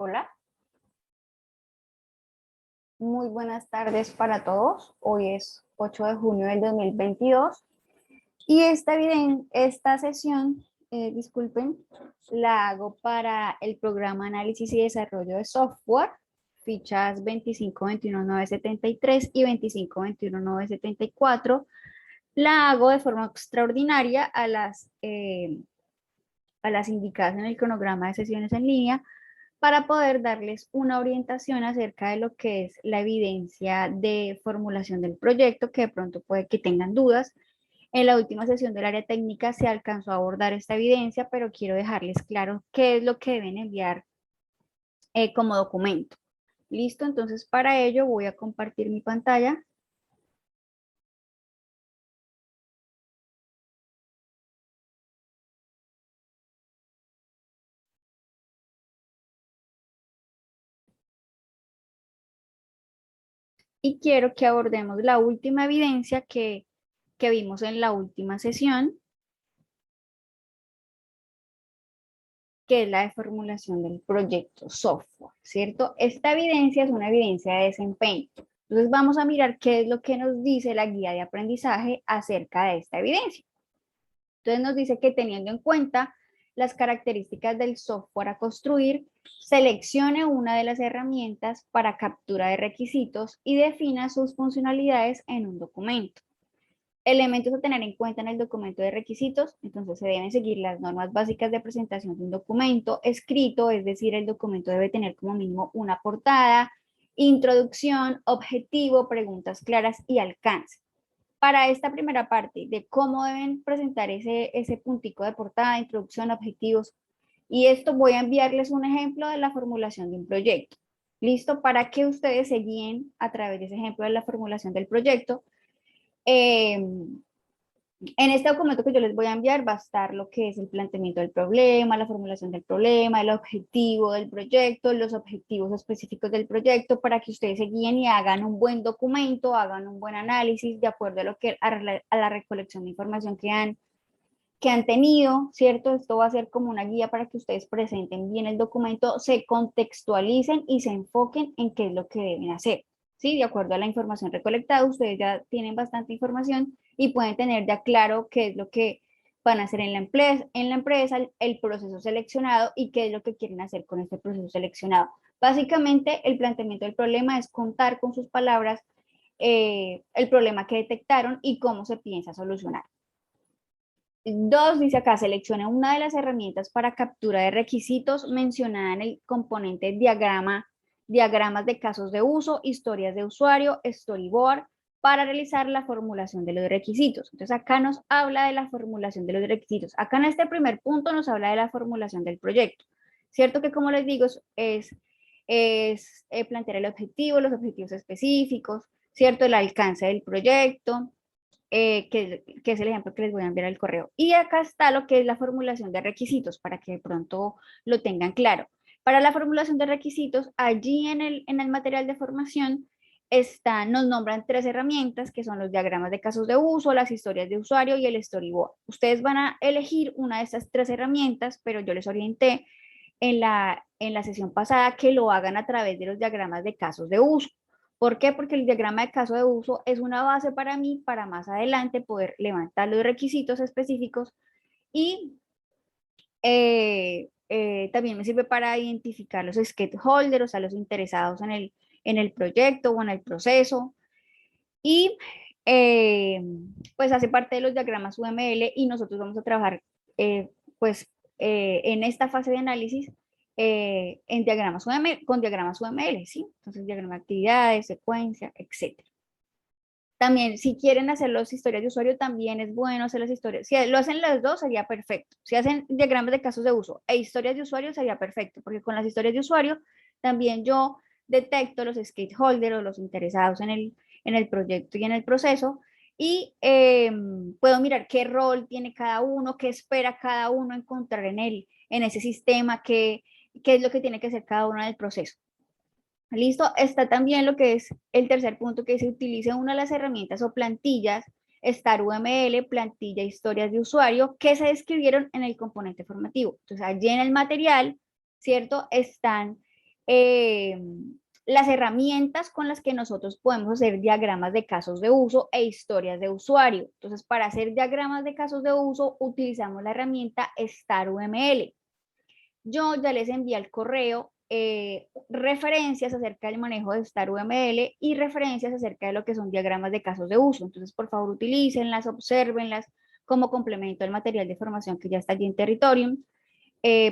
Hola, muy buenas tardes para todos. Hoy es 8 de junio del 2022 y esta sesión, disculpen, la hago para el programa Análisis y Desarrollo de Software, fichas 2521.973 y 2521.974. La hago de forma extraordinaria a las indicadas en el cronograma de sesiones en línea para poder darles una orientación acerca de lo que es la evidencia de formulación del proyecto, que de pronto puede que tengan dudas. En la última sesión del área técnica se alcanzó a abordar esta evidencia, pero quiero dejarles claro qué es lo que deben enviar como documento. ¿Listo? Entonces, para ello voy a compartir mi pantalla. Y quiero que abordemos la última evidencia que vimos en la última sesión, que es la de formulación del proyecto software, ¿cierto? Esta evidencia es una evidencia de desempeño. Entonces vamos a mirar qué es lo que nos dice la guía de aprendizaje acerca de esta evidencia. Entonces nos dice que teniendo en cuenta las características del software a construir, seleccione una de las herramientas para captura de requisitos y defina sus funcionalidades en un documento. Elementos a tener en cuenta en el documento de requisitos, entonces se deben seguir las normas básicas de presentación de un documento escrito, es decir, el documento debe tener como mínimo una portada, introducción, objetivo, preguntas claras y alcance. Para esta primera parte de cómo deben presentar ese puntico de portada, introducción, objetivos, y esto voy a enviarles un ejemplo de la formulación de un proyecto. ¿Listo? Para que ustedes se guíen a través de ese ejemplo de la formulación del proyecto. En este documento que yo les voy a enviar va a estar lo que es el planteamiento del problema, la formulación del problema, el objetivo del proyecto, los objetivos específicos del proyecto, para que ustedes se guíen y hagan un buen documento, hagan un buen análisis de acuerdo a, a la recolección de información que han tenido, ¿cierto? Esto va a ser como una guía para que ustedes presenten bien el documento, se contextualicen y se enfoquen en qué es lo que deben hacer. ¿Sí? De acuerdo a la información recolectada, ustedes ya tienen bastante información y pueden tener ya claro qué es lo que van a hacer en la empresa, el proceso seleccionado y qué es lo que quieren hacer con este proceso seleccionado. Básicamente, el planteamiento del problema es contar con sus palabras el problema que detectaron y cómo se piensa solucionar. 2, dice acá, seleccione una de las herramientas para captura de requisitos mencionada en el componente diagramas de casos de uso, historias de usuario, storyboard, para realizar la formulación de los requisitos. Entonces acá nos habla de la formulación de los requisitos. Acá en este primer punto nos habla de la formulación del proyecto. Cierto que, como les digo, es plantear el objetivo, los objetivos específicos, cierto, el alcance del proyecto, que es el ejemplo que les voy a enviar al correo. Y acá está lo que es la formulación de requisitos, para que de pronto lo tengan claro. Para la formulación de requisitos, allí en el material de formación nos nombran 3 herramientas, que son los diagramas de casos de uso, las historias de usuario y el storyboard. Ustedes van a elegir una de estas 3 herramientas, pero yo les orienté en la sesión pasada que lo hagan a través de los diagramas de casos de uso. ¿Por qué? Porque el diagrama de caso de uso es una base para mí para más adelante poder levantar los requisitos específicos y también me sirve para identificar los stakeholders, o sea, los interesados en el proyecto o en el proceso. Y eh, pues hace parte de los diagramas UML y nosotros vamos a trabajar eh, pues en esta fase de análisis en diagramas UML, con diagramas UML, ¿sí? Entonces, diagrama de actividades, secuencia, etc. También, si quieren hacer las historias de usuario, también es bueno hacer las historias. Si lo hacen las dos, sería perfecto. Si hacen diagramas de casos de uso e historias de usuario, sería perfecto, porque con las historias de usuario también yo detecto los stakeholders o los interesados en el proyecto y en el proceso, y puedo mirar qué rol tiene cada uno, qué espera cada uno encontrar en ese sistema, qué es lo que tiene que hacer cada uno en el proceso. Listo, está también lo que es el tercer punto, que se utilice una de las herramientas o plantillas, Star UML, plantilla historias de usuario, que se describieron en el componente formativo. Entonces, allí en el material, ¿cierto? Están eh, las herramientas con las que nosotros podemos hacer diagramas de casos de uso e historias de usuario. Entonces, para hacer diagramas de casos de uso, utilizamos la herramienta StarUML. Yo ya les envié al correo referencias acerca del manejo de StarUML y referencias acerca de lo que son diagramas de casos de uso. Entonces, por favor, utilícenlas, obsérvenlas como complemento al material de formación que ya está allí en Territorium,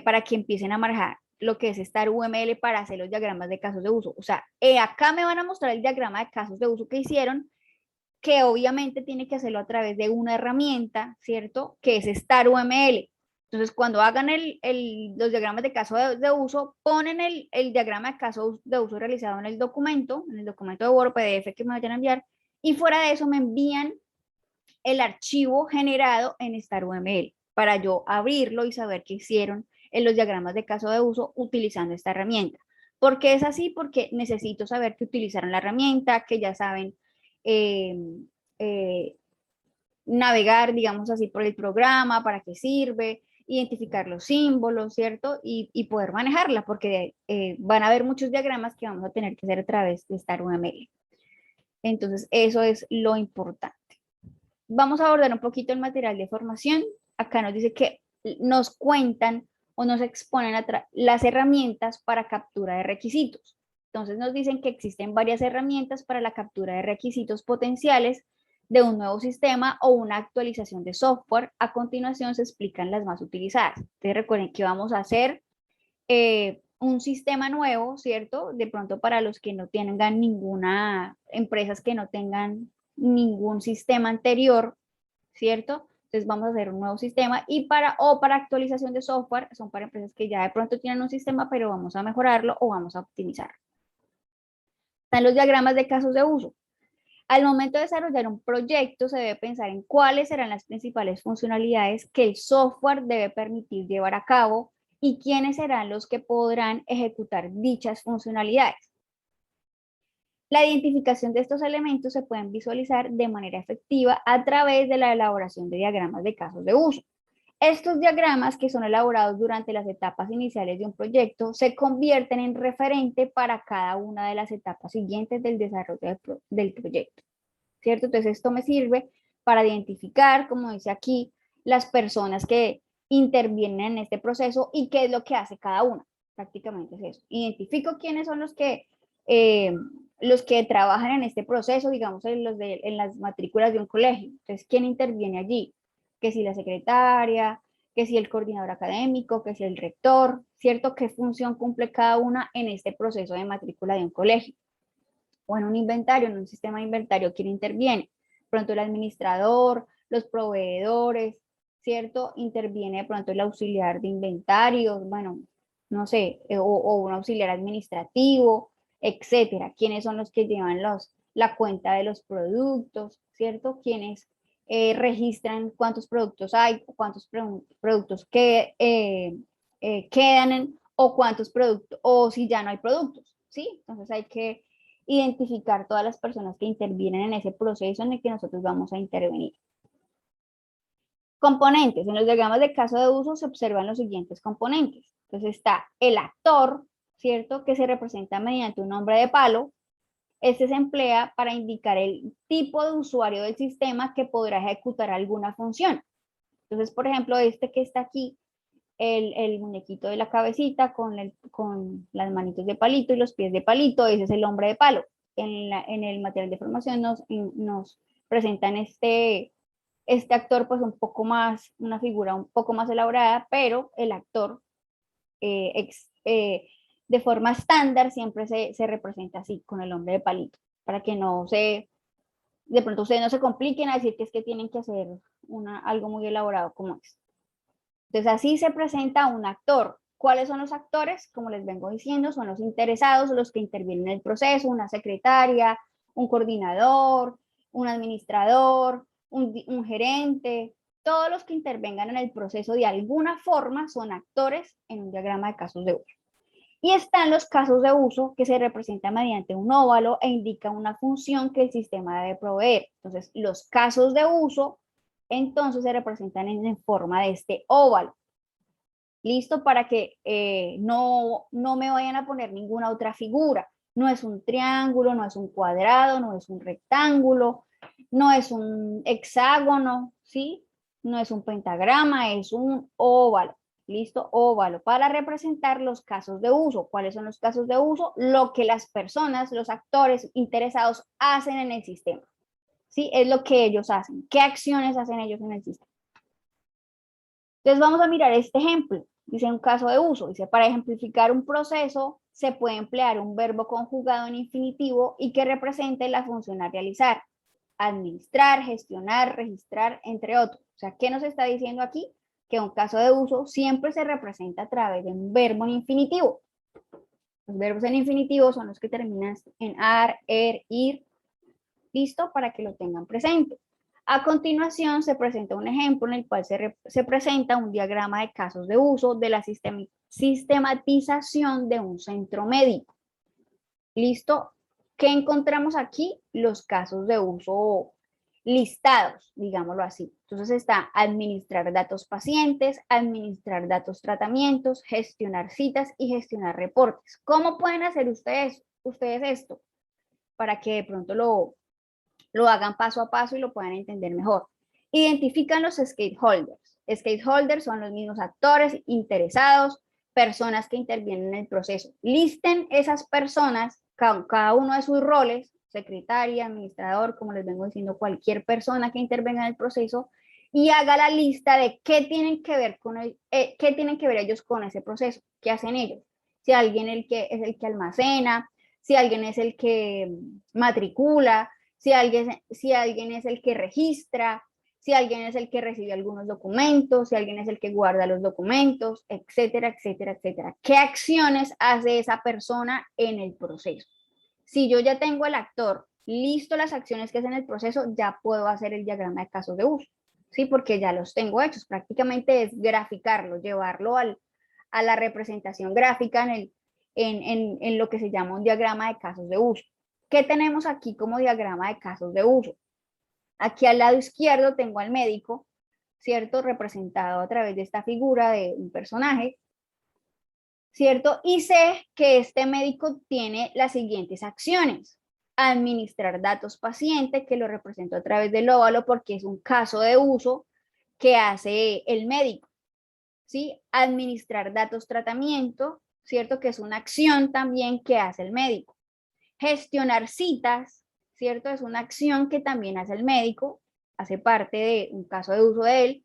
para que empiecen a manejar lo que es StarUML para hacer los diagramas de casos de uso. O sea, acá me van a mostrar el diagrama de casos de uso que hicieron, que obviamente tiene que hacerlo a través de una herramienta, ¿cierto? Que es StarUML. Entonces, cuando hagan los diagramas de caso de uso, ponen el diagrama de caso de uso realizado en el documento de Word, PDF que me vayan a enviar, y fuera de eso me envían el archivo generado en StarUML para yo abrirlo y saber qué hicieron en los diagramas de caso de uso utilizando esta herramienta. ¿Por qué es así? Porque necesito saber que utilizaron la herramienta, que ya saben eh, eh, navegar, digamos así, por el programa, para qué sirve, identificar los símbolos, ¿cierto? Y poder manejarla, porque van a haber muchos diagramas que vamos a tener que hacer a través de StarUML. Entonces, eso es lo importante. Vamos a abordar un poquito el material de formación. Acá nos dice que nos cuentan o nos exponen las herramientas para captura de requisitos. Entonces nos dicen que existen varias herramientas para la captura de requisitos potenciales de un nuevo sistema o una actualización de software. A continuación se explican las más utilizadas. Entonces recuerden que vamos a hacer un sistema nuevo, ¿cierto? De pronto para los que no tengan ninguna, empresas que no tengan ningún sistema anterior, ¿cierto? Entonces vamos a hacer un nuevo sistema y para actualización de software, son para empresas que ya de pronto tienen un sistema, pero vamos a mejorarlo o vamos a optimizarlo. Están los diagramas de casos de uso. Al momento de desarrollar un proyecto, se debe pensar en cuáles serán las principales funcionalidades que el software debe permitir llevar a cabo y quiénes serán los que podrán ejecutar dichas funcionalidades. La identificación de estos elementos se pueden visualizar de manera efectiva a través de la elaboración de diagramas de casos de uso. Estos diagramas, que son elaborados durante las etapas iniciales de un proyecto, se convierten en referente para cada una de las etapas siguientes del desarrollo del proyecto, ¿cierto? Entonces esto me sirve para identificar, como dice aquí, las personas que intervienen en este proceso y qué es lo que hace cada una. Prácticamente es eso. Identifico quiénes son los que trabajan en este proceso, digamos, en las matrículas de un colegio. Entonces, ¿quién interviene allí? Que si la secretaria, que si el coordinador académico, que si el rector, ¿cierto? ¿Qué función cumple cada una en este proceso de matrícula de un colegio? O en un inventario, en un sistema de inventario, ¿quién interviene? Pronto el administrador, los proveedores, ¿cierto? Interviene de pronto el auxiliar de inventarios, bueno, no sé, o un auxiliar administrativo, etcétera. ¿Quiénes son los que llevan la cuenta de los productos, ¿cierto? ¿Quiénes registran cuántos productos hay, cuántos productos que quedan o cuántos productos, o si ya no hay productos, ¿sí? Entonces hay que identificar todas las personas que intervienen en ese proceso en el que nosotros vamos a intervenir. Componentes. En los diagramas de caso de uso se observan los siguientes componentes. Entonces está el actor, ¿cierto? Que se representa mediante un nombre de palo. Este se emplea para indicar el tipo de usuario del sistema que podrá ejecutar alguna función. Entonces, por ejemplo, este que está aquí, el muñequito de la cabecita con las manitos de palito y los pies de palito, ese es el hombre de palo. En el material de formación nos presentan este actor pues un poco más, una figura un poco más elaborada, pero el actor de forma estándar siempre se representa así, con el hombre de palito, para que de pronto ustedes no se compliquen a decir que es que tienen que hacer algo muy elaborado como esto. Entonces así se presenta un actor. ¿Cuáles son los actores? Como les vengo diciendo, son los interesados, los que intervienen en el proceso, una secretaria, un coordinador, un administrador, un gerente, todos los que intervengan en el proceso de alguna forma son actores en un diagrama de casos de uso. Y están los casos de uso que se representan mediante un óvalo e indica una función que el sistema debe proveer. Entonces, los casos de uso entonces se representan en forma de este óvalo. Listo, para que no me vayan a poner ninguna otra figura. No es un triángulo, no es un cuadrado, no es un rectángulo, no es un hexágono, ¿sí? No es un pentagrama, es un óvalo. ¿Listo? Óvalo, para representar los casos de uso. ¿Cuáles son los casos de uso? Lo que las personas, los actores interesados hacen en el sistema. ¿Sí? Es lo que ellos hacen. ¿Qué acciones hacen ellos en el sistema? Entonces vamos a mirar este ejemplo. Dice un caso de uso. Dice, para ejemplificar un proceso se puede emplear un verbo conjugado en infinitivo y que represente la función a realizar. Administrar, gestionar, registrar, entre otros. O sea, ¿qué nos está diciendo aquí? Que un caso de uso siempre se representa a través de un verbo en infinitivo. Los verbos en infinitivo son los que terminan en ar, ir. ¿Listo? Para que lo tengan presente. A continuación se presenta un ejemplo en el cual se presenta un diagrama de casos de uso de la sistematización de un centro médico. ¿Listo? ¿Qué encontramos aquí? Los casos de uso listados, digámoslo así. Entonces está administrar datos pacientes, administrar datos tratamientos, gestionar citas y gestionar reportes. ¿Cómo pueden hacer ustedes esto? Para que de pronto lo hagan paso a paso y lo puedan entender mejor. Identifican los stakeholders. Stakeholders son los mismos actores, interesados, personas que intervienen en el proceso. Listen esas personas, cada uno de sus roles, secretaria, administrador, como les vengo diciendo, cualquier persona que intervenga en el proceso, y haga la lista de qué tienen que ver qué tienen que ver ellos con ese proceso, qué hacen ellos. Si alguien es el que almacena, si alguien es el que matricula, si alguien es el que registra, si alguien es el que recibe algunos documentos, si alguien es el que guarda los documentos, etcétera, etcétera, etcétera. ¿Qué acciones hace esa persona en el proceso? Si yo ya tengo el actor listo las acciones que hace en el proceso, ya puedo hacer el diagrama de casos de uso, ¿sí? Porque ya los tengo hechos. Prácticamente es graficarlo, llevarlo a la representación gráfica en lo que se llama un diagrama de casos de uso. ¿Qué tenemos aquí como diagrama de casos de uso? Aquí al lado izquierdo tengo al médico, ¿cierto? Representado a través de esta figura de un personaje, ¿cierto? Y sé que este médico tiene las siguientes acciones. Administrar datos paciente, que lo represento a través del óvalo porque es un caso de uso que hace el médico, ¿sí? Administrar datos tratamiento, ¿cierto? Que es una acción también que hace el médico. Gestionar citas, ¿cierto? Es una acción que también hace el médico, hace parte de un caso de uso de él,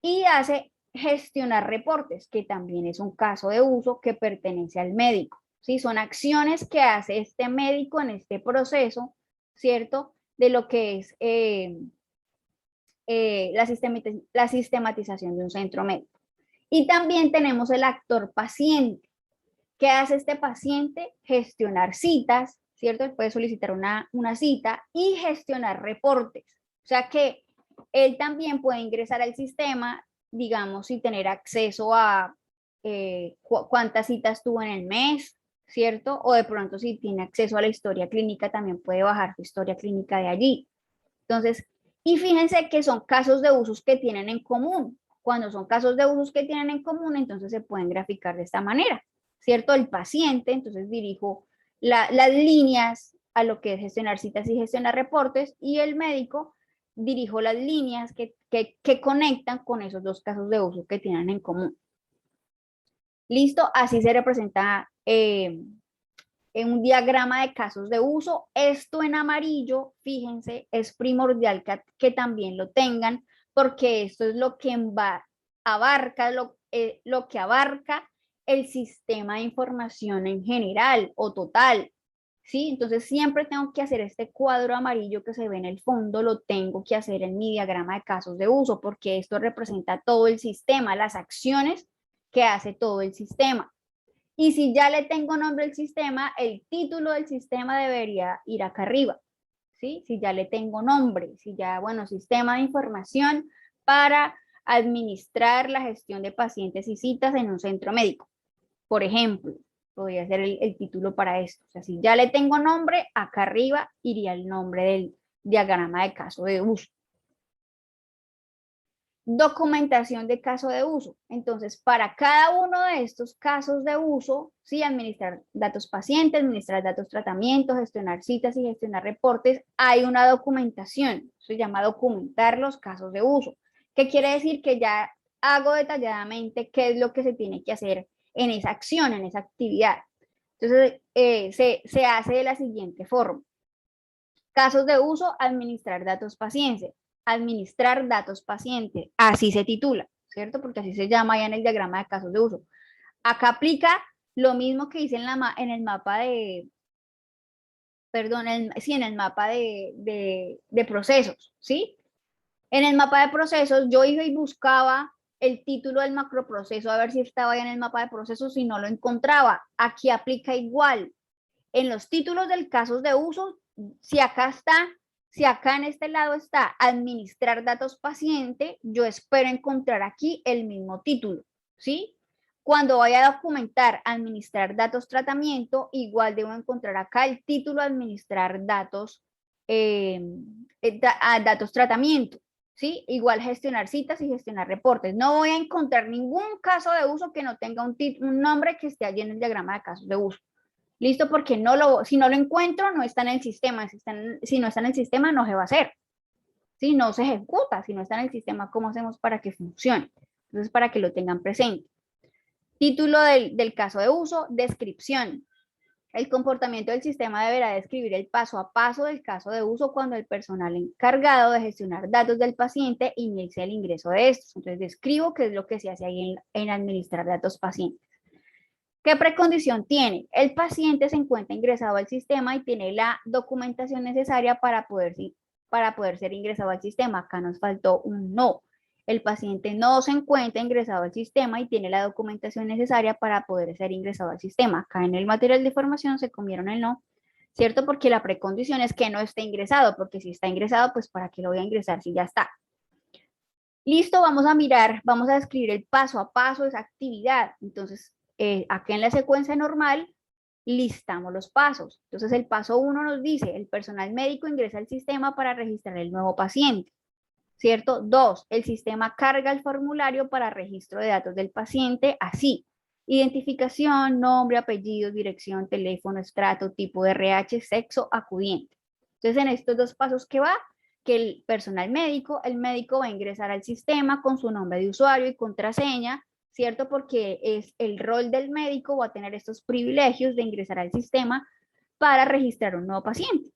y hace gestionar reportes, que también es un caso de uso que pertenece al médico, ¿sí? Son acciones que hace este médico en este proceso, ¿cierto? De lo que es la sistematización de un centro médico. Y también tenemos el actor paciente. ¿Qué hace este paciente? Gestionar citas, ¿cierto? Él puede solicitar una cita y gestionar reportes. O sea que él también puede ingresar al sistema, digamos, y tener acceso a cuántas citas tuvo en el mes, ¿cierto? O de pronto si tiene acceso a la historia clínica, también puede bajar su historia clínica de allí. Entonces, y fíjense que son casos de usos que tienen en común. Cuando son casos de usos que tienen en común, entonces se pueden graficar de esta manera, ¿cierto? El paciente, entonces dirijo las líneas a lo que es gestionar citas y gestionar reportes, y el médico dirijo las líneas que conectan con esos dos casos de uso que tienen en común. ¿Listo? Así se representa en un diagrama de casos de uso. Esto en amarillo, fíjense, es primordial que también lo tengan, porque esto es lo que abarca, lo que abarca el sistema de información en general o total, ¿sí? Entonces siempre tengo que hacer este cuadro amarillo que se ve en el fondo, lo tengo que hacer en mi diagrama de casos de uso, porque esto representa todo el sistema, las acciones que hace todo el sistema. Y si ya le tengo nombre al sistema, el título del sistema debería ir acá arriba, ¿sí? Si ya le tengo nombre, si ya, bueno, sistema de información para administrar la gestión de pacientes y citas en un centro médico, por ejemplo, podría ser el título para esto. O sea, si ya le tengo nombre, acá arriba iría el nombre del diagrama de caso de uso. Documentación de caso de uso. Entonces, para cada uno de estos casos de uso, sí, administrar datos pacientes, administrar datos tratamientos, gestionar citas y gestionar reportes, hay una documentación. Se llama documentar los casos de uso. ¿Qué quiere decir? Que ya hago detalladamente qué es lo que se tiene que hacer en esa acción, en esa actividad. Entonces, se hace de la siguiente forma. Casos de uso, administrar datos pacientes. Administrar datos pacientes, así se titula, ¿cierto? Porque así se llama ya en el diagrama de casos de uso. Acá aplica lo mismo que hice en el mapa de, perdón, en el mapa de procesos, ¿sí? En el mapa de procesos yo iba y buscaba el título del macroproceso a ver si estaba ya en el mapa de procesos y no lo encontraba. Aquí aplica igual. En los títulos del casos de uso, si acá en este lado está administrar datos paciente, yo espero encontrar aquí el mismo título, ¿sí? Cuando vaya a documentar administrar datos tratamiento, igual debo encontrar acá el título administrar datos, datos tratamiento, ¿sí? Igual gestionar citas y gestionar reportes. No voy a encontrar ningún caso de uso que no tenga un nombre que esté allí en el diagrama de casos de uso. Listo, porque si no lo encuentro, no está en el sistema. Si no está en el sistema, no se va a hacer. Si no se ejecuta, si no está en el sistema, ¿cómo hacemos para que funcione? Entonces, para que lo tengan presente. Título del caso de uso, descripción. El comportamiento del sistema deberá describir el paso a paso del caso de uso cuando el personal encargado de gestionar datos del paciente inicie el ingreso de estos. Entonces, describo qué es lo que se hace ahí en administrar datos pacientes. ¿Qué precondición tiene? El paciente se encuentra ingresado al sistema y tiene la documentación necesaria para poder ser ingresado al sistema. Acá nos faltó un no. El paciente no se encuentra ingresado al sistema y tiene la documentación necesaria para poder ser ingresado al sistema. Acá en el material de formación se comieron el no, ¿cierto? Porque la precondición es que no esté ingresado, porque si está ingresado, pues ¿para qué lo voy a ingresar si ya está? Listo, vamos a mirar, vamos a describir el paso a paso de esa actividad. Entonces, aquí en la secuencia normal, listamos los pasos. Entonces, el paso 1 nos dice, el personal médico ingresa al sistema para registrar el nuevo paciente, ¿cierto? 2, el sistema carga el formulario para registro de datos del paciente, así, identificación, nombre, apellido, dirección, teléfono, estrato, tipo de RH, sexo, acudiente. Entonces, en estos dos pasos, ¿qué va? Que el personal médico, el médico va a ingresar al sistema con su nombre de usuario y contraseña, ¿cierto? Porque es el rol del médico, va a tener estos privilegios de ingresar al sistema para registrar un nuevo paciente.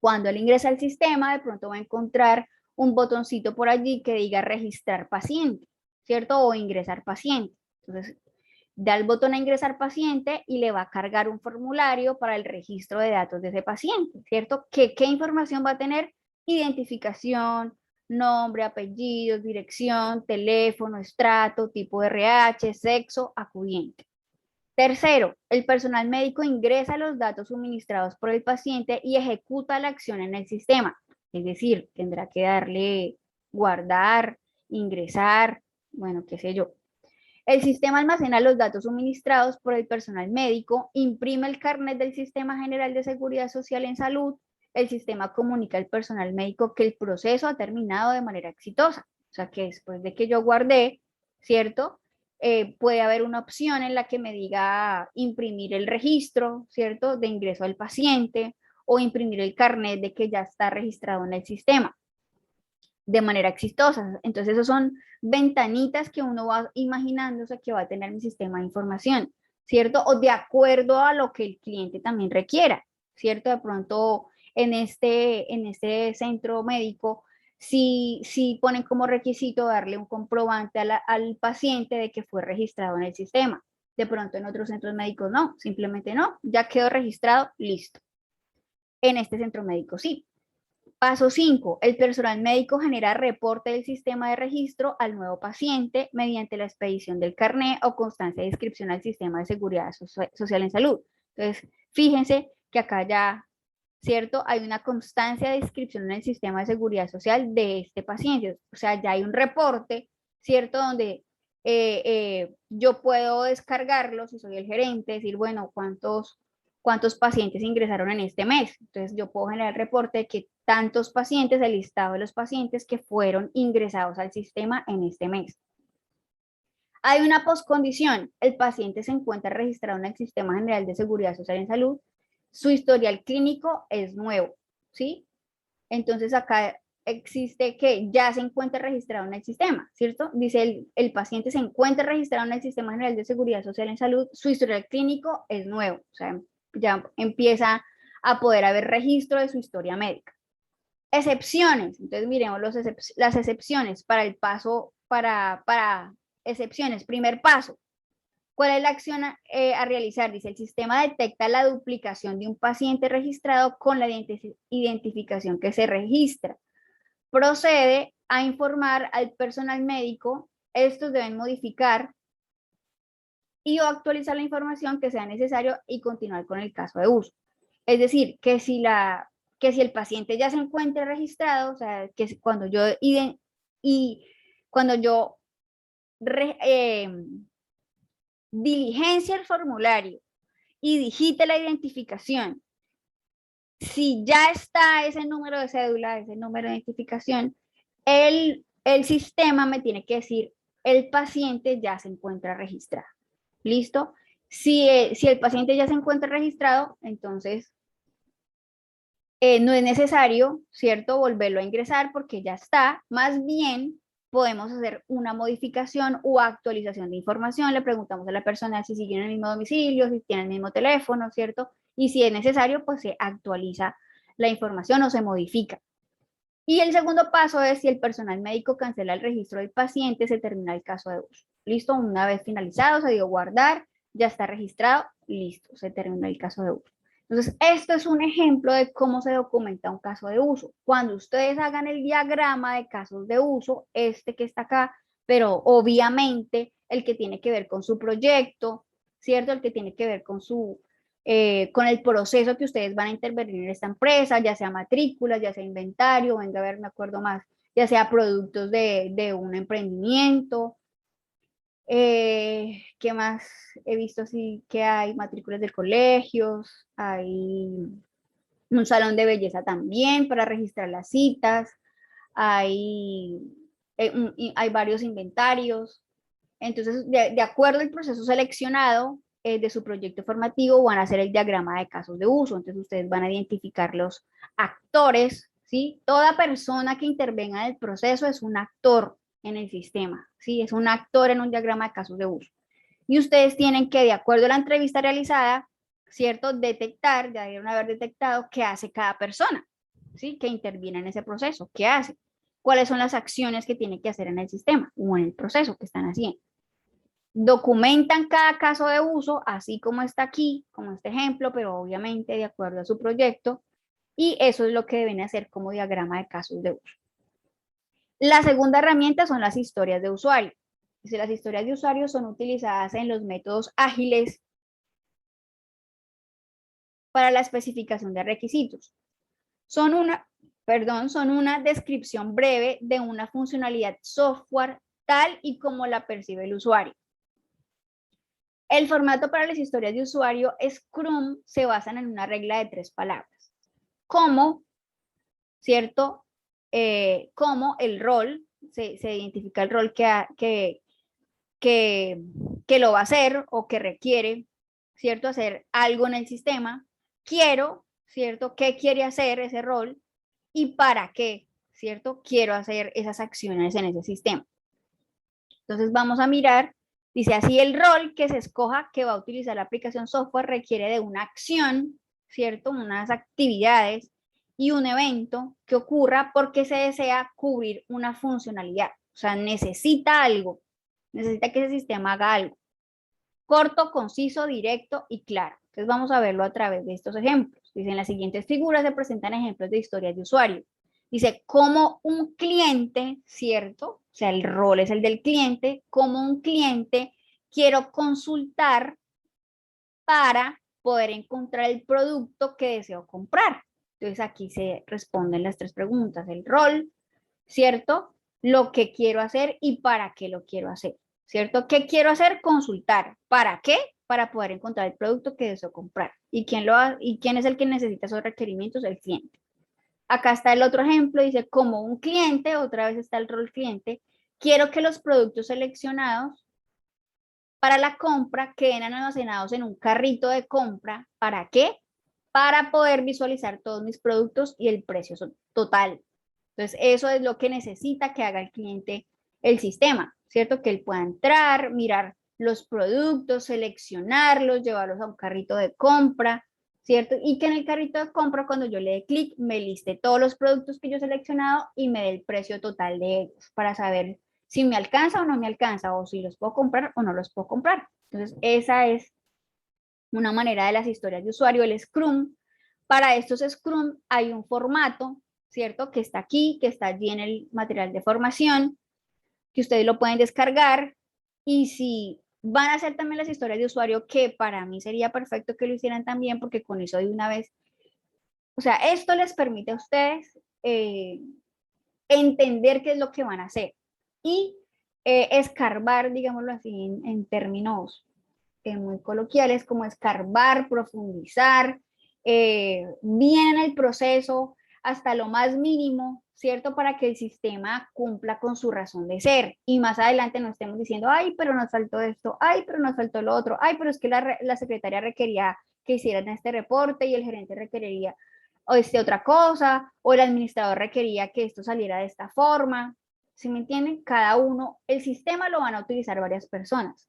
Cuando él ingresa al sistema, de pronto va a encontrar un botoncito por allí que diga registrar paciente, ¿cierto? O ingresar paciente. Entonces, da el botón a ingresar paciente y le va a cargar un formulario para el registro de datos de ese paciente, ¿cierto? ¿Qué información va a tener? Identificación, nombre, apellidos, dirección, teléfono, estrato, tipo de RH, sexo, acudiente. Tercero, el personal médico ingresa los datos suministrados por el paciente y ejecuta la acción en el sistema. Es decir, tendrá que darle guardar, ingresar, bueno, qué sé yo. El sistema almacena los datos suministrados por el personal médico, imprime el carnet del Sistema General de Seguridad Social en Salud, el sistema comunica al personal médico que el proceso ha terminado de manera exitosa. O sea, que después de que yo guardé, ¿cierto? Puede haber una opción en la que me diga imprimir el registro, ¿cierto? De ingreso al paciente o imprimir el carnet de que ya está registrado en el sistema de manera exitosa. Entonces, esos son ventanitas que uno va imaginándose que va a tener mi sistema de información, ¿cierto? O de acuerdo a lo que el cliente también requiera, ¿cierto? De pronto, en este centro médico, si ponen como requisito darle un comprobante al paciente de que fue registrado en el sistema. De pronto en otros centros médicos no, simplemente no, ya quedó registrado, listo. En este centro médico sí. Paso 5. El personal médico genera reporte del sistema de registro al nuevo paciente mediante la expedición del carné o constancia de inscripción al sistema de seguridad social en salud. Entonces, fíjense que acá ya, ¿cierto? Hay una constancia de inscripción en el sistema de seguridad social de este paciente. O sea, ya hay un reporte, ¿cierto? Donde yo puedo descargarlo si soy el gerente, decir, bueno, cuántos cuántos pacientes ingresaron en este mes. Entonces yo puedo generar el reporte de que tantos pacientes, el listado de los pacientes que fueron ingresados al sistema en este mes. Hay una poscondición. El paciente se encuentra registrado en el Sistema General de Seguridad Social en Salud. Su historial clínico es nuevo, ¿sí? Entonces acá existe que ya se encuentra registrado en el sistema, ¿cierto? Dice el paciente se encuentra registrado en el Sistema General de Seguridad Social en Salud, su historial clínico es nuevo, o sea, ya empieza a poder haber registro de su historia médica. Excepciones, entonces miremos las excepciones para el paso, para excepciones, primer paso. ¿Cuál es la acción a realizar? Dice, el sistema detecta la duplicación de un paciente registrado con la identificación que se registra. Procede a informar al personal médico, estos deben modificar y o actualizar la información que sea necesario y continuar con el caso de uso. Es decir, que si el paciente ya se encuentra registrado, o sea, que cuando yo diligencia el formulario y digite la identificación, si ya está ese número de cédula, ese número de identificación, el sistema me tiene que decir, el paciente ya se encuentra registrado. ¿Listo? Si el paciente ya se encuentra registrado, entonces no es necesario, ¿cierto?, volverlo a ingresar porque ya está. Más bien, podemos hacer una modificación o actualización de información. Le preguntamos a la persona si sigue en el mismo domicilio, si tiene el mismo teléfono, ¿cierto? Y si es necesario, pues se actualiza la información o se modifica. Y el segundo paso es si el personal médico cancela el registro del paciente, se termina el caso de uso. Listo, una vez finalizado, se dio guardar, ya está registrado, listo, se terminó el caso de uso. Entonces, esto es un ejemplo de cómo se documenta un caso de uso. Cuando ustedes hagan el diagrama de casos de uso, este que está acá, pero obviamente el que tiene que ver con su proyecto, ¿cierto? El que tiene que ver con el proceso que ustedes van a intervenir en esta empresa, ya sea matrículas, ya sea inventario, venga a ver, me acuerdo más, ya sea productos de un emprendimiento. ¿Qué más he visto? Así que hay matrículas de colegios, hay un salón de belleza también para registrar las citas, hay, hay varios inventarios. Entonces, de acuerdo al proceso seleccionado de su proyecto formativo, van a hacer el diagrama de casos de uso. Entonces, ustedes van a identificar los actores, ¿sí? Toda persona que intervenga en el proceso es un actor en el sistema, ¿sí? Es un actor en un diagrama de casos de uso. Y ustedes tienen que, de acuerdo a la entrevista realizada, ¿cierto?, detectar, ya debieron haber detectado qué hace cada persona, ¿sí?, que interviene en ese proceso, qué hace, cuáles son las acciones que tiene que hacer en el sistema o en el proceso que están haciendo. Documentan cada caso de uso, así como está aquí, como este ejemplo, pero obviamente de acuerdo a su proyecto, y eso es lo que deben hacer como diagrama de casos de uso. La segunda herramienta son las historias de usuario. Las historias de usuario son utilizadas en los métodos ágiles para la especificación de requisitos. Son una descripción breve de una funcionalidad software tal y como la percibe el usuario. El formato para las historias de usuario Scrum se basan en una regla de 3 palabras. Como, ¿cierto? Como el rol, se identifica el rol que lo va a hacer o que requiere, ¿cierto?, hacer algo en el sistema. Quiero, ¿cierto?, qué quiere hacer ese rol y para qué, ¿cierto?, quiero hacer esas acciones en ese sistema. Entonces vamos a mirar, dice así, el rol que se escoja que va a utilizar la aplicación software requiere de una acción, ¿cierto?, unas actividades y un evento que ocurra porque se desea cubrir una funcionalidad. O sea, necesita algo, necesita que ese sistema haga algo. Corto, conciso, directo y claro. Entonces vamos a verlo a través de estos ejemplos. Dice, en las siguientes figuras se presentan ejemplos de historias de usuario. Dice, como un cliente, ¿cierto? O sea, el rol es el del cliente. Como un cliente, quiero consultar para poder encontrar el producto que deseo comprar. Entonces aquí se responden las 3 preguntas. El rol, ¿cierto? Lo que quiero hacer y para qué lo quiero hacer, ¿cierto? ¿Qué quiero hacer? Consultar. ¿Para qué? para poder encontrar el producto que deseo comprar. ¿Y quién es el que necesita esos requerimientos? El cliente. Acá está el otro ejemplo, dice, como un cliente, otra vez está el rol cliente, quiero que los productos seleccionados para la compra queden almacenados en un carrito de compra. ¿Para qué? Para poder visualizar todos mis productos y el precio total. Entonces, eso es lo que necesita que haga el cliente el sistema, ¿cierto? Que él pueda entrar, mirar los productos, seleccionarlos, llevarlos a un carrito de compra, ¿cierto? Y que en el carrito de compra, cuando yo le dé clic, me liste todos los productos que yo he seleccionado y me dé el precio total de ellos para saber si me alcanza o no me alcanza, o si los puedo comprar o no los puedo comprar. Entonces, esa es una manera de las historias de usuario, el Scrum. Para estos Scrum hay un formato, ¿cierto? Que está aquí, que está allí en el material de formación, que ustedes lo pueden descargar. Y si van a hacer también las historias de usuario, que para mí sería perfecto que lo hicieran también, porque con eso de una vez, o sea, esto les permite a ustedes entender qué es lo que van a hacer y escarbar, digámoslo así, en términos muy coloquiales, como escarbar, profundizar, bien el proceso hasta lo más mínimo, ¿cierto? Para que el sistema cumpla con su razón de ser y más adelante no estemos diciendo, ay, pero nos faltó esto, ay, pero nos faltó lo otro, ay, pero es que la secretaria requería que hicieran este reporte y el gerente requeriría o otra cosa, o el administrador requería que esto saliera de esta forma. ¿Sí me entienden? Cada uno, el sistema lo van a utilizar varias personas.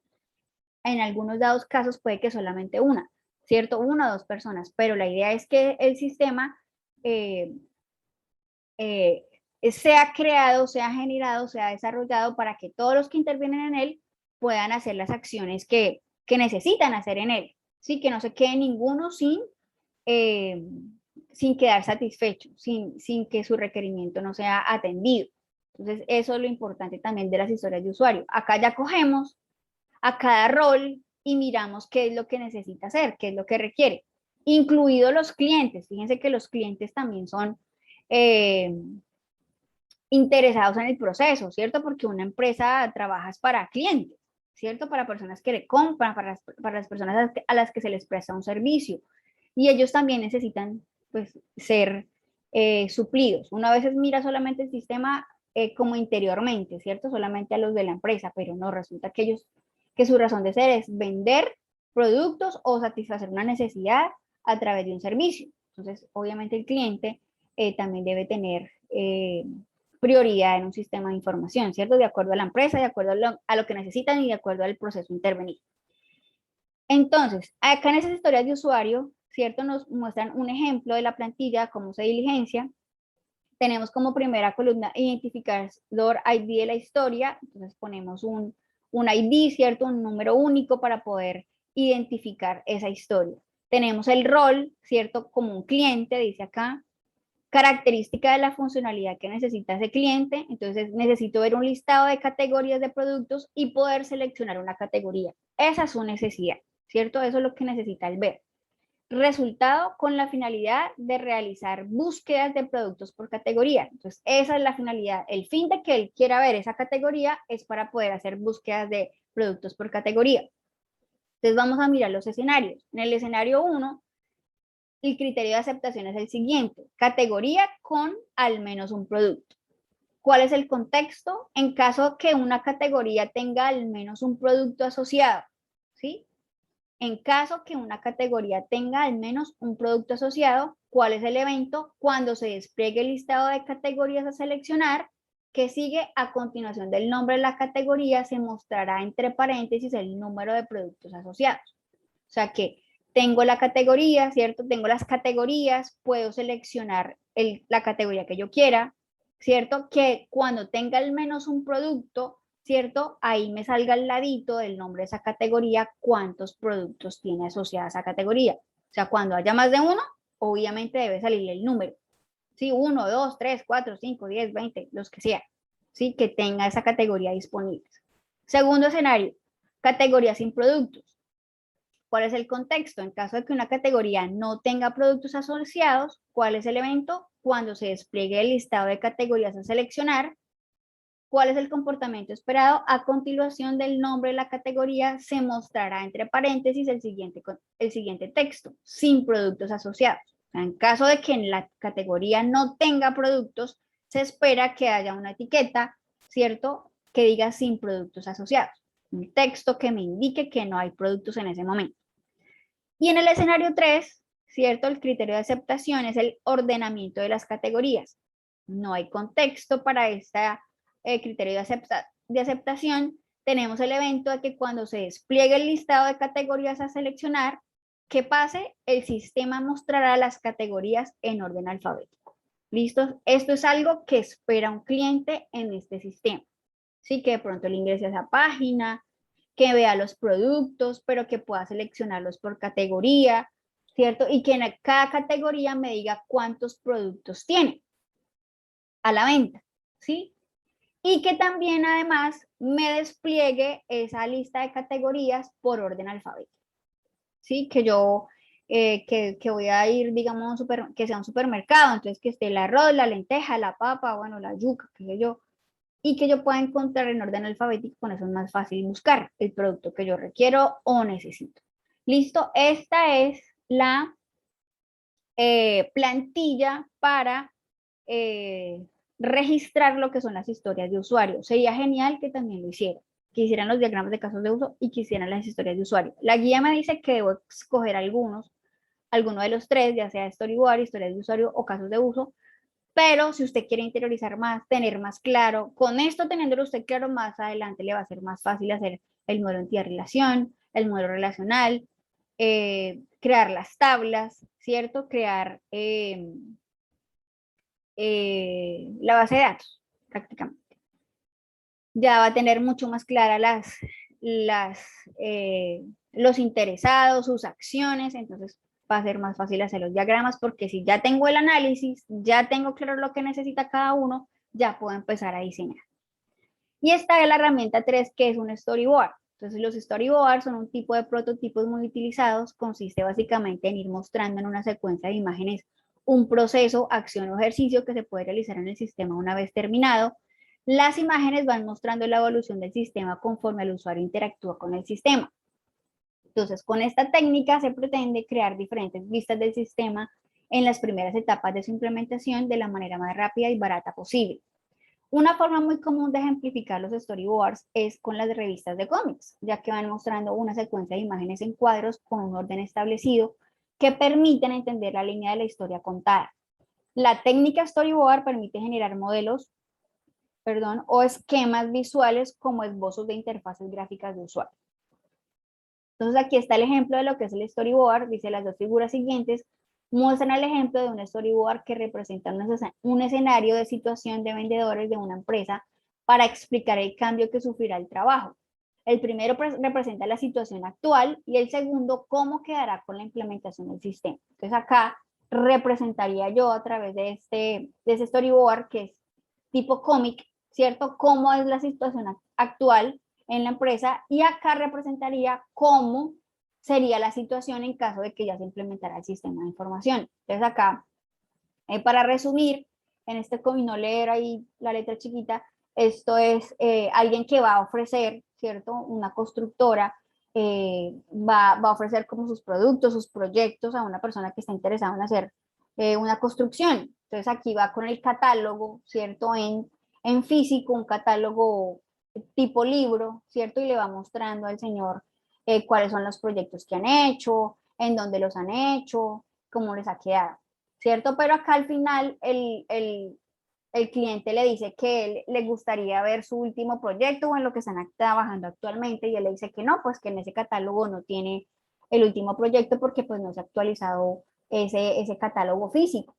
En algunos dados casos puede que solamente una, ¿cierto? Una o dos personas, pero la idea es que el sistema sea creado, sea generado, sea desarrollado para que todos los que intervienen en él puedan hacer las acciones que necesitan hacer en él, ¿sí? Que no se quede ninguno sin quedar satisfecho, sin que su requerimiento no sea atendido. Entonces, eso es lo importante también de las historias de usuario. Acá ya cogemos a cada rol y miramos qué es lo que necesita hacer, qué es lo que requiere, incluidos los clientes. Fíjense que los clientes también son interesados en el proceso, ¿cierto? Porque una empresa trabaja para clientes, ¿cierto? Para personas que le compran, para las personas a las que se les presta un servicio. Y ellos también necesitan, pues, ser suplidos. Una vez mira solamente el sistema como interiormente, ¿cierto? Solamente a los de la empresa, pero no, resulta que ellos, que su razón de ser es vender productos o satisfacer una necesidad a través de un servicio. Entonces, obviamente el cliente también debe tener prioridad en un sistema de información, ¿cierto? De acuerdo a la empresa, de acuerdo a lo que necesitan y de acuerdo al proceso intervenido. Entonces, acá en esas historias de usuario, ¿cierto? Nos muestran un ejemplo de la plantilla, cómo se diligencia. Tenemos como primera columna identificador ID de la historia. Entonces ponemos un ID, ¿cierto? Un número único para poder identificar esa historia. Tenemos el rol, ¿cierto? Como un cliente, dice acá. Característica de la funcionalidad que necesita ese cliente. Entonces necesito ver un listado de categorías de productos y poder seleccionar una categoría. Esa es su necesidad, ¿cierto? Eso es lo que necesita el ver. Resultado con la finalidad de realizar búsquedas de productos por categoría. Entonces, esa es la finalidad. El fin de que él quiera ver esa categoría es para poder hacer búsquedas de productos por categoría. Entonces, vamos a mirar los escenarios. En el escenario 1, el criterio de aceptación es el siguiente: categoría con al menos un producto. ¿Cuál es el contexto? En caso que una categoría tenga al menos un producto asociado, ¿sí? En caso que una categoría tenga al menos un producto asociado, ¿cuál es el evento? Cuando se despliegue el listado de categorías a seleccionar, que sigue a continuación del nombre de la categoría, se mostrará entre paréntesis el número de productos asociados. O sea que tengo la categoría, ¿cierto? Tengo las categorías, puedo seleccionar la categoría que yo quiera, ¿cierto? Que cuando tenga al menos un producto, ¿cierto? Ahí me salga al ladito del nombre de esa categoría cuántos productos tiene asociada esa categoría. O sea, cuando haya más de uno, obviamente debe salir el número. ¿Sí? 1, 2, 3, 4, 5, 10, 20, los que sea. ¿Sí? Que tenga esa categoría disponible. Segundo escenario, categoría sin productos. ¿Cuál es el contexto? En caso de que una categoría no tenga productos asociados, ¿cuál es el evento? Cuando se despliegue el listado de categorías a seleccionar, ¿Cuál es el comportamiento esperado? A continuación del nombre de la categoría se mostrará entre paréntesis el siguiente texto, sin productos asociados. En caso de que en la categoría no tenga productos, se espera que haya una etiqueta, ¿cierto? Que diga sin productos asociados. Un texto que me indique que no hay productos en ese momento. Y en el escenario 3, ¿cierto? El criterio de aceptación es el ordenamiento de las categorías. No hay contexto para este criterio de aceptación. Tenemos el evento de que cuando se despliegue el listado de categorías a seleccionar, ¿qué pase? El sistema mostrará las categorías en orden alfabético. ¿Listos? Esto es algo que espera un cliente en este sistema. Sí, que de pronto le ingrese a esa página, que vea los productos, pero que pueda seleccionarlos por categoría, ¿cierto? Y que en cada categoría me diga cuántos productos tiene a la venta, ¿sí? Y que también además me despliegue esa lista de categorías por orden alfabético, ¿sí? Que yo, que voy a ir, digamos, que sea un supermercado, entonces que esté el arroz, la lenteja, la papa, bueno, la yuca, qué sé yo, y que yo pueda encontrar en orden alfabético, con eso es más fácil buscar el producto que yo requiero o necesito. Listo, esta es la plantilla para registrar lo que son las historias de usuario. Sería genial que también lo hicieran, que hicieran los diagramas de casos de uso y que hicieran las historias de usuario. La guía me dice que debo escoger alguno de los tres, ya sea storyboard, historias de usuario o casos de uso, pero si usted quiere interiorizar más, tener más claro, con esto teniéndolo usted claro, más adelante le va a ser más fácil hacer el modelo de entidad-relación, el modelo relacional, crear las tablas, ¿cierto? Crear la base de datos, prácticamente. Ya va a tener mucho más clara los interesados, sus acciones, entonces va a ser más fácil hacer los diagramas, porque si ya tengo el análisis, ya tengo claro lo que necesita cada uno, ya puedo empezar a diseñar. Y esta es la herramienta 3, que es un storyboard. Entonces los storyboards son un tipo de prototipos muy utilizados, consiste básicamente en ir mostrando en una secuencia de imágenes un proceso, acción o ejercicio que se puede realizar en el sistema una vez terminado. Las imágenes van mostrando la evolución del sistema conforme el usuario interactúa con el sistema. Entonces, con esta técnica se pretende crear diferentes vistas del sistema en las primeras etapas de su implementación de la manera más rápida y barata posible. Una forma muy común de ejemplificar los storyboards es con las revistas de cómics, ya que van mostrando una secuencia de imágenes en cuadros con un orden establecido que permiten entender la línea de la historia contada. La técnica storyboard permite generar modelos, o esquemas visuales como esbozos de interfaces gráficas de usuario. Entonces aquí está el ejemplo de lo que es el storyboard. Dice, las dos figuras siguientes muestran el ejemplo de un storyboard que representa un escenario de situación de vendedores de una empresa para explicar el cambio que sufrirá el trabajo. El primero representa la situación actual y el segundo cómo quedará con la implementación del sistema. Entonces acá representaría yo a través de ese storyboard, que es tipo cómic, ¿cierto? Cómo es la situación actual en la empresa, y acá representaría cómo sería la situación en caso de que ya se implementara el sistema de información. Entonces acá, para resumir, en este comino leer ahí la letra chiquita, esto es alguien que va a ofrecer, ¿cierto? Una constructora va a ofrecer como sus productos, sus proyectos a una persona que está interesada en hacer una construcción. Entonces aquí va con el catálogo, ¿cierto? En físico, un catálogo tipo libro, ¿cierto? Y le va mostrando al señor cuáles son los proyectos que han hecho, en dónde los han hecho, cómo les ha quedado, ¿cierto? Pero acá al final el cliente le dice que él le gustaría ver su último proyecto o en lo que están trabajando actualmente, y él le dice que no, pues que en ese catálogo no tiene el último proyecto porque pues no se ha actualizado ese catálogo físico.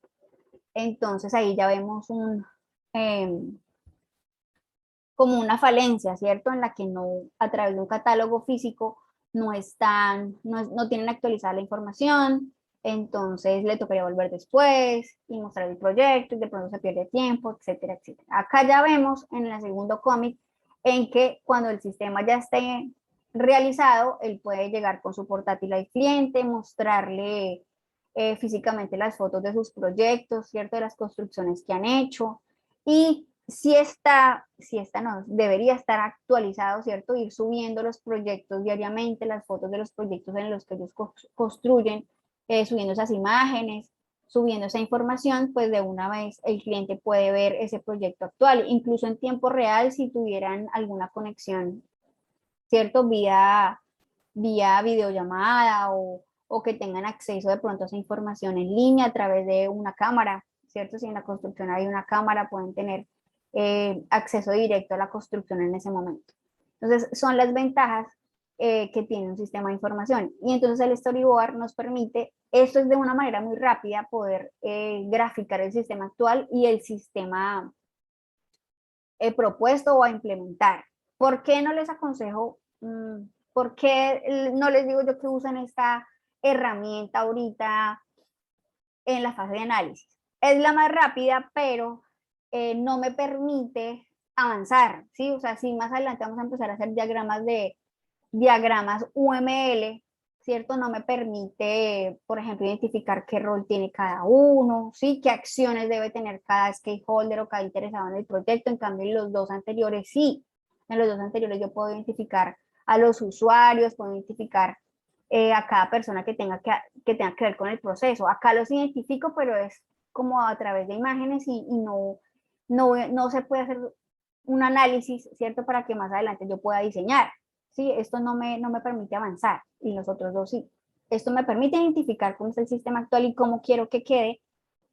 Entonces ahí ya vemos como una falencia, ¿cierto? En la que no, a través de un catálogo físico no tienen actualizada la información, entonces le tocaría volver después y mostrar el proyecto y de pronto se pierde tiempo, etcétera, etcétera. Acá ya vemos en el segundo cómic en que cuando el sistema ya esté realizado, él puede llegar con su portátil al cliente, mostrarle físicamente las fotos de sus proyectos, ¿cierto? De las construcciones que han hecho, y si está no, debería estar actualizado, ¿cierto? Ir subiendo los proyectos diariamente, las fotos de los proyectos en los que ellos construyen, subiendo esas imágenes, subiendo esa información, pues de una vez el cliente puede ver ese proyecto actual, incluso en tiempo real si tuvieran alguna conexión, ¿cierto? Vía videollamada o que tengan acceso de pronto a esa información en línea a través de una cámara, ¿cierto? Si en la construcción hay una cámara, pueden tener acceso directo a la construcción en ese momento. Entonces, son las ventajas que tiene un sistema de información. Y entonces el storyboard nos permite, esto es de una manera muy rápida, poder graficar el sistema actual y el sistema propuesto o a implementar. ¿Por qué no les aconsejo, por qué no les digo yo que usen esta herramienta ahorita en la fase de análisis? Es la más rápida, pero no me permite avanzar, ¿sí? O sea, si más adelante vamos a empezar a hacer diagramas UML, ¿cierto? No me permite, por ejemplo, identificar qué rol tiene cada uno, ¿sí? Qué acciones debe tener cada stakeholder o cada interesado en el proyecto. En cambio, en los dos anteriores sí. En los dos anteriores yo puedo identificar a los usuarios, puedo identificar a cada persona que tenga que ver con el proceso. Acá los identifico, pero es como a través de imágenes y no se puede hacer un análisis, ¿cierto? Para que más adelante yo pueda diseñar. Sí, esto no me permite avanzar y los otros dos sí. Esto me permite identificar cómo es el sistema actual y cómo quiero que quede,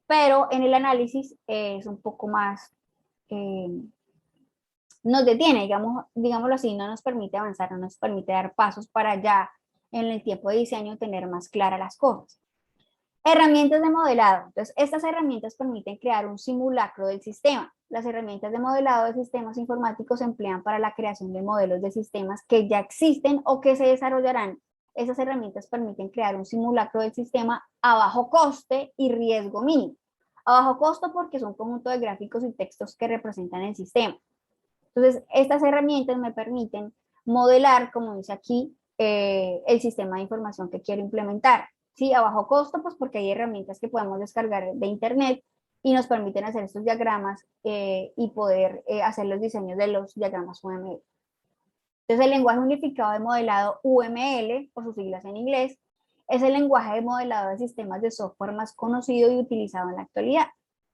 pero en el análisis es un poco más, eh, nos detiene, digámoslo así, no nos permite avanzar, no nos permite dar pasos para ya en el tiempo de diseño tener más claras las cosas. Herramientas de modelado. Entonces, estas herramientas permiten crear un simulacro del sistema. Las herramientas de modelado de sistemas informáticos se emplean para la creación de modelos de sistemas que ya existen o que se desarrollarán. Esas herramientas permiten crear un simulacro del sistema a bajo coste y riesgo mínimo. A bajo costo porque es un conjunto de gráficos y textos que representan el sistema. Entonces, estas herramientas me permiten modelar, como dice aquí, el sistema de información que quiero implementar. Sí, a bajo costo, pues porque hay herramientas que podemos descargar de internet y nos permiten hacer estos diagramas y poder hacer los diseños de los diagramas UML. Entonces, el lenguaje unificado de modelado UML, por sus siglas en inglés, es el lenguaje de modelado de sistemas de software más conocido y utilizado en la actualidad.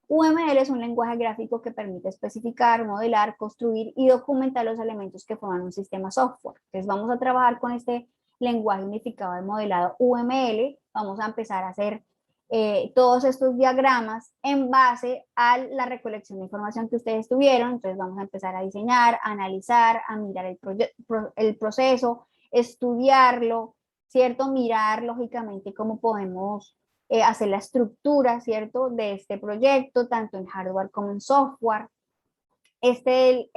UML es un lenguaje gráfico que permite especificar, modelar, construir y documentar los elementos que forman un sistema software. Entonces vamos a trabajar con este lenguaje unificado de modelado UML. Vamos a empezar a hacer todos estos diagramas en base a la recolección de información que ustedes tuvieron. Entonces vamos a empezar a diseñar, a analizar, a mirar el proceso, estudiarlo, ¿cierto? Mirar lógicamente cómo podemos hacer la estructura, ¿cierto? De este proyecto, tanto en hardware como en software. Este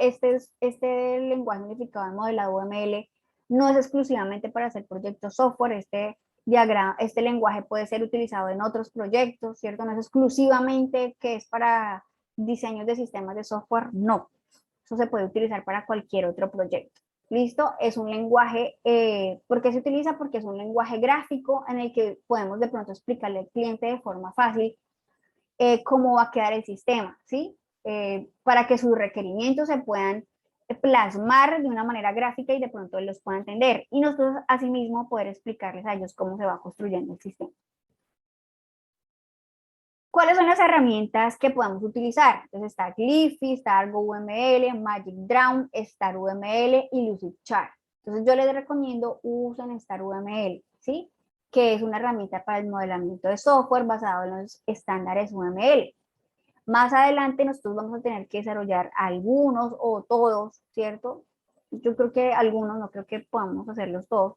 lenguaje unificado de modelado UML no es exclusivamente para hacer proyectos software. Este lenguaje puede ser utilizado en otros proyectos, ¿cierto? No es exclusivamente que es para diseños de sistemas de software, no. Eso se puede utilizar para cualquier otro proyecto. ¿Listo? Es un lenguaje, ¿por qué se utiliza? Porque es un lenguaje gráfico en el que podemos de pronto explicarle al cliente de forma fácil cómo va a quedar el sistema, ¿sí? Para que sus requerimientos se puedan plasmar de una manera gráfica y de pronto los puedan entender. Y nosotros, asimismo, poder explicarles a ellos cómo se va construyendo el sistema. ¿Cuáles son las herramientas que podemos utilizar? Entonces está Glyphs, está Argo UML, Magic Draw, Star UML y Lucidchart. Entonces yo les recomiendo usen Star UML, ¿sí? Que es una herramienta para el modelamiento de software basado en los estándares UML. Más adelante nosotros vamos a tener que desarrollar algunos o todos, ¿cierto? Yo creo que algunos, no creo que podamos hacerlos todos,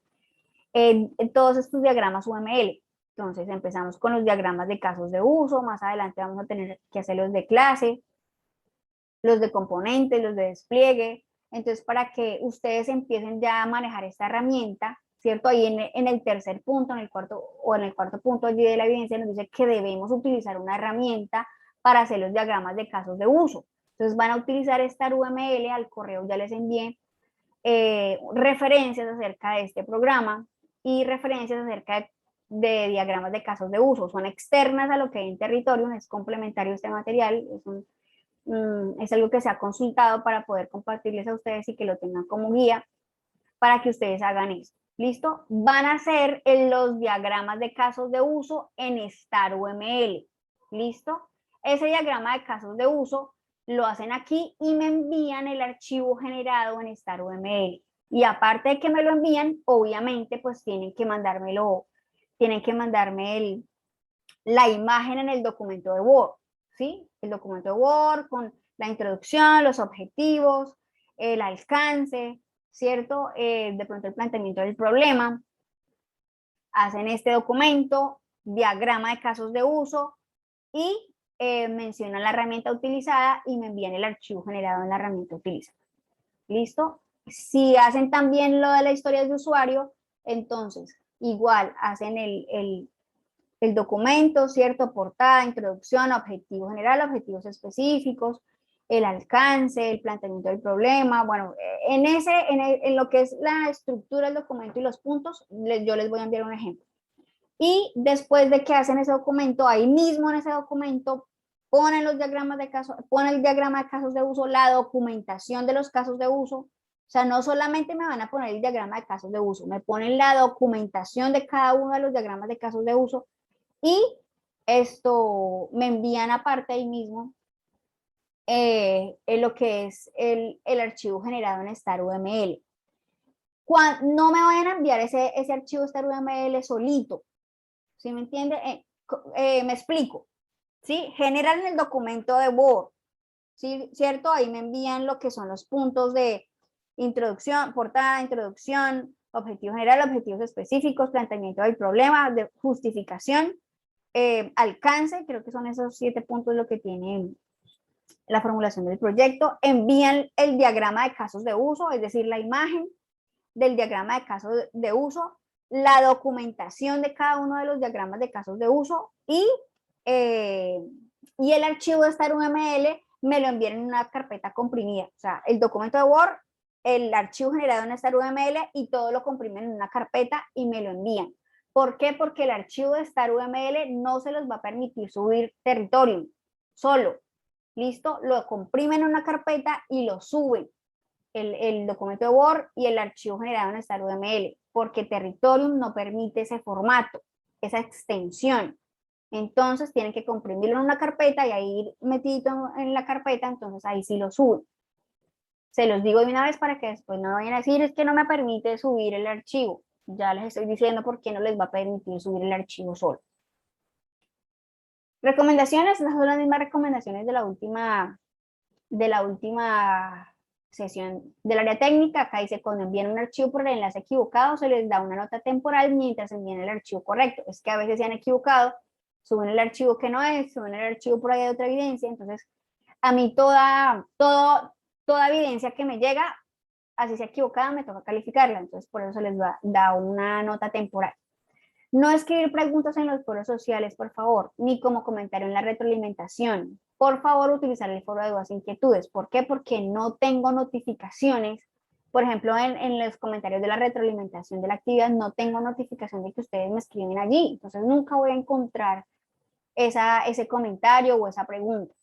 en todos estos diagramas UML. Entonces empezamos con los diagramas de casos de uso, más adelante vamos a tener que hacer los de clase, los de componentes, los de despliegue. Entonces para que ustedes empiecen ya a manejar esta herramienta, ¿cierto? Ahí en el tercer punto, en el cuarto punto allí de la evidencia nos dice que debemos utilizar una herramienta para hacer los diagramas de casos de uso. Entonces van a utilizar esta UML, al correo ya les envié referencias acerca de este programa y referencias acerca de diagramas de casos de uso. Son externas a lo que hay en territorio, no es complementario este material, es un es algo que se ha consultado para poder compartirles a ustedes y que lo tengan como guía para que ustedes hagan esto. ¿Listo? Van a hacer los diagramas de casos de uso en StarUML. ¿Listo? Ese diagrama de casos de uso lo hacen aquí y me envían el archivo generado en StarUML. Y aparte de que me lo envían, obviamente, pues tienen que mandarme la imagen en el documento de Word, ¿sí? El documento de Word con la introducción, los objetivos, el alcance, ¿cierto? De pronto el planteamiento del problema. Hacen este documento, diagrama de casos de uso y mencionan la herramienta utilizada y me envían el archivo generado en la herramienta utilizada. ¿Listo? Si hacen también lo de la historia de usuario, entonces igual hacen el documento, ¿cierto? Portada, introducción, objetivo general, objetivos específicos, el alcance, el planteamiento del problema. Bueno, en lo que es la estructura del documento y los puntos, yo les voy a enviar un ejemplo. Y después de que hacen ese documento, ahí mismo en ese documento, ponen los diagramas de casos, ponen el diagrama de casos de uso, la documentación de los casos de uso. O sea, no solamente me van a poner el diagrama de casos de uso, me ponen la documentación de cada uno de los diagramas de casos de uso y esto me envían aparte ahí mismo lo que es el archivo generado en StarUML. No me vayan a enviar ese archivo StarUML solito, ¿sí me entiende? Me explico, ¿sí? Generan el documento de Word, ¿sí? ¿Cierto? Ahí me envían lo que son los puntos de introducción, portada, introducción, objetivo general, objetivos específicos, planteamiento del problema, de justificación, alcance, creo que son esos 7 puntos lo que tiene la formulación del proyecto. Envían el diagrama de casos de uso, es decir, la imagen del diagrama de casos de uso, la documentación de cada uno de los diagramas de casos de uso y el archivo de StarUML me lo envían en una carpeta comprimida. O sea, el documento de Word, el archivo generado en StarUML y todo lo comprimen en una carpeta y me lo envían. ¿Por qué? Porque el archivo de StarUML no se los va a permitir subir Territorium solo. ¿Listo? Lo comprimen en una carpeta y lo suben. El documento de Word y el archivo generado en StarUML, porque Territorium no permite ese formato, esa extensión. Entonces tienen que comprimirlo en una carpeta y ahí ir metido en la carpeta, entonces ahí sí lo suben. Se los digo de una vez para que después no vayan a decir, es que no me permite subir el archivo. Ya les estoy diciendo por qué no les va a permitir subir el archivo solo. Recomendaciones, esas son las mismas recomendaciones de la última sesión del área técnica. Acá dice, cuando envían un archivo por el enlace equivocado, se les da una nota temporal mientras envían el archivo correcto. Es que a veces se han equivocado, suben el archivo que no es, suben el archivo por ahí de otra evidencia. Entonces, a mí toda evidencia que me llega, así sea equivocada, me toca calificarla. Entonces, por eso se les da una nota temporal. No escribir preguntas en los foros sociales, por favor, ni como comentario en la retroalimentación. Por favor, utilizar el foro de dudas e inquietudes. ¿Por qué? Porque no tengo notificaciones. Por ejemplo, en los comentarios de la retroalimentación de la actividad, no tengo notificación de que ustedes me escriben allí. Entonces, nunca voy a encontrar ese comentario o esa pregunta.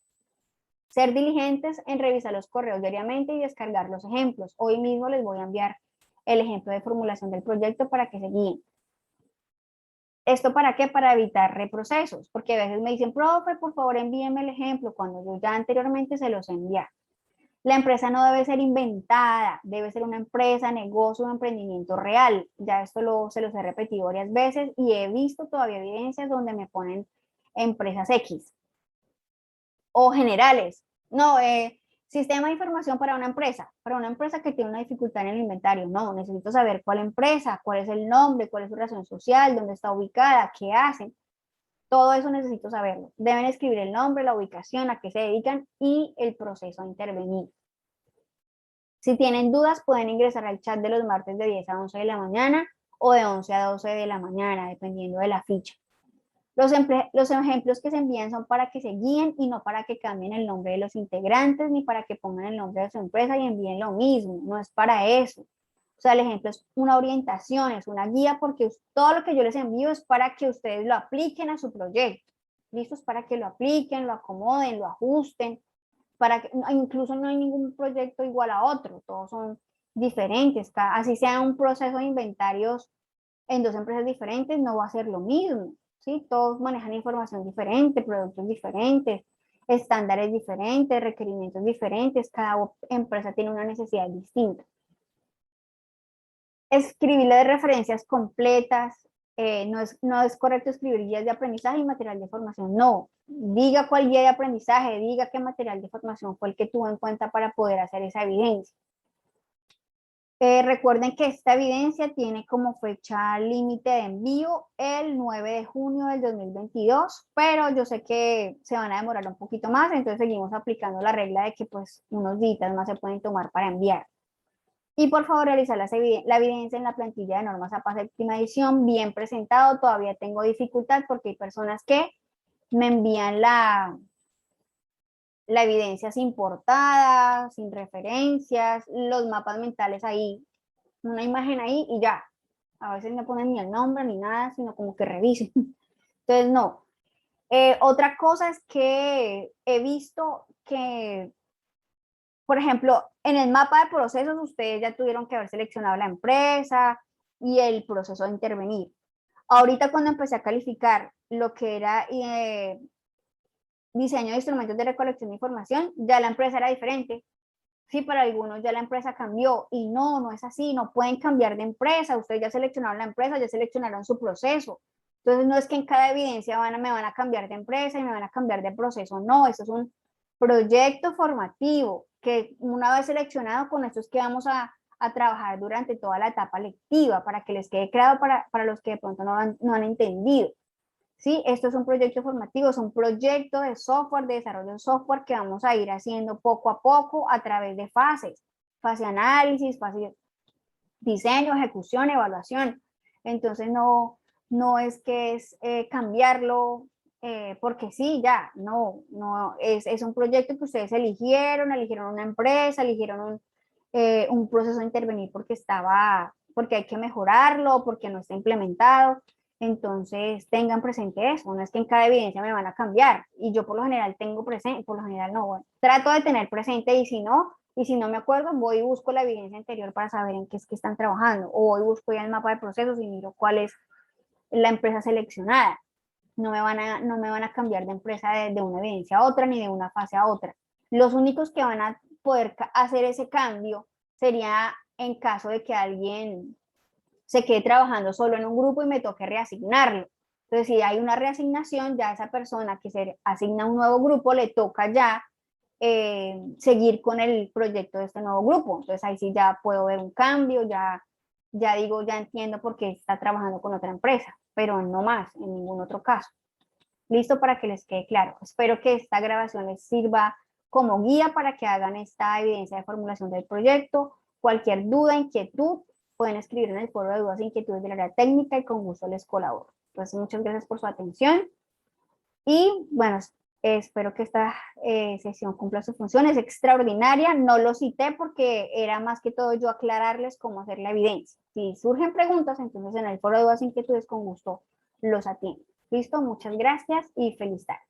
Ser diligentes en revisar los correos diariamente y descargar los ejemplos. Hoy mismo les voy a enviar el ejemplo de formulación del proyecto para que se guíen. ¿Esto para qué? Para evitar reprocesos, porque a veces me dicen, profe, por favor envíenme el ejemplo, cuando yo ya anteriormente se los envié. La empresa no debe ser inventada, debe ser una empresa, negocio, un emprendimiento real. Ya esto se los he repetido varias veces y he visto todavía evidencias donde me ponen empresas X o generales. No, sistema de información para una empresa que tiene una dificultad en el inventario. No, necesito saber cuál empresa, cuál es el nombre, cuál es su razón social, dónde está ubicada, qué hacen. Todo eso necesito saberlo. Deben escribir el nombre, la ubicación, a qué se dedican y el proceso a intervenir. Si tienen dudas, pueden ingresar al chat de los martes de 10 a 11 de la mañana o de 11 a 12 de la mañana, dependiendo de la ficha. Los ejemplos que se envían son para que se guíen y no para que cambien el nombre de los integrantes ni para que pongan el nombre de su empresa y envíen lo mismo. No es para eso. O sea, el ejemplo es una orientación, es una guía, porque todo lo que yo les envío es para que ustedes lo apliquen a su proyecto. ¿Listos? Para que lo apliquen, lo acomoden, lo ajusten, incluso no hay ningún proyecto igual a otro, todos son diferentes, así sea un proceso de inventarios en dos empresas diferentes, no va a ser lo mismo, ¿sí? Todos manejan información diferente, productos diferentes, estándares diferentes, requerimientos diferentes, cada empresa tiene una necesidad distinta. Escribirle de referencias completas, no es correcto escribir guías de aprendizaje y material de formación, no. Diga cuál guía de aprendizaje, diga qué material de formación fue el que tuvo en cuenta para poder hacer esa evidencia. Recuerden que esta evidencia tiene como fecha límite de envío el 9 de junio del 2022, pero yo sé que se van a demorar un poquito más, entonces seguimos aplicando la regla de que pues unos días más se pueden tomar para enviar. Y por favor realizar la evidencia en la plantilla de normas APA séptima edición, bien presentado. Todavía tengo dificultad porque hay personas que me envían la evidencia sin portada, sin referencias, los mapas mentales ahí, una imagen ahí y ya. A veces no ponen ni el nombre ni nada, sino como que revisen. Entonces, no. Otra cosa es que he visto que, por ejemplo, en el mapa de procesos ustedes ya tuvieron que haber seleccionado la empresa y el proceso de intervenir. Ahorita cuando empecé a calificar lo que era diseño de instrumentos de recolección de información, ya la empresa era diferente. Sí, para algunos ya la empresa cambió y no es así, no pueden cambiar de empresa, ustedes ya seleccionaron la empresa, ya seleccionaron su proceso. Entonces no es que en cada evidencia me van a cambiar de empresa y me van a cambiar de proceso, no, eso es un proyecto formativo que una vez seleccionado con esto es que vamos a trabajar durante toda la etapa lectiva para que les quede claro para los que de pronto no han entendido. ¿Sí? Esto es un proyecto formativo, es un proyecto de software, de desarrollo de software que vamos a ir haciendo poco a poco a través de fases, fase análisis, fase diseño, ejecución, evaluación. Entonces no es que es cambiarlo porque sí, ya, no, es un proyecto que ustedes eligieron una empresa, eligieron un proceso de intervenir porque hay que mejorarlo, porque no está implementado. Entonces, tengan presente eso, no es que en cada evidencia me van a cambiar y yo por lo general tengo presente, por lo general no, bueno, trato de tener presente y si no me acuerdo, voy y busco la evidencia anterior para saber en qué es que están trabajando o voy y busco ya el mapa de procesos y miro cuál es la empresa seleccionada. No me van a cambiar de empresa de una evidencia a otra ni de una fase a otra. Los únicos que van a poder hacer ese cambio sería en caso de que alguien se quede trabajando solo en un grupo y me toque reasignarlo. Entonces, si hay una reasignación, ya a esa persona que se asigna a un nuevo grupo le toca ya seguir con el proyecto de este nuevo grupo. Entonces, ahí sí ya puedo ver un cambio, ya digo, ya entiendo por qué está trabajando con otra empresa, pero no más, en ningún otro caso. Listo para que les quede claro. Espero que esta grabación les sirva como guía para que hagan esta evidencia de formulación del proyecto. Cualquier duda, inquietud, pueden escribir en el foro de dudas e inquietudes del área técnica y con gusto les colaboro. Entonces, muchas gracias por su atención y bueno, espero que esta sesión cumpla su función. Es extraordinaria, no lo cité porque era más que todo yo aclararles cómo hacer la evidencia. Si surgen preguntas, entonces en el foro de dudas e inquietudes con gusto los atiendo. Listo, muchas gracias y feliz tarde.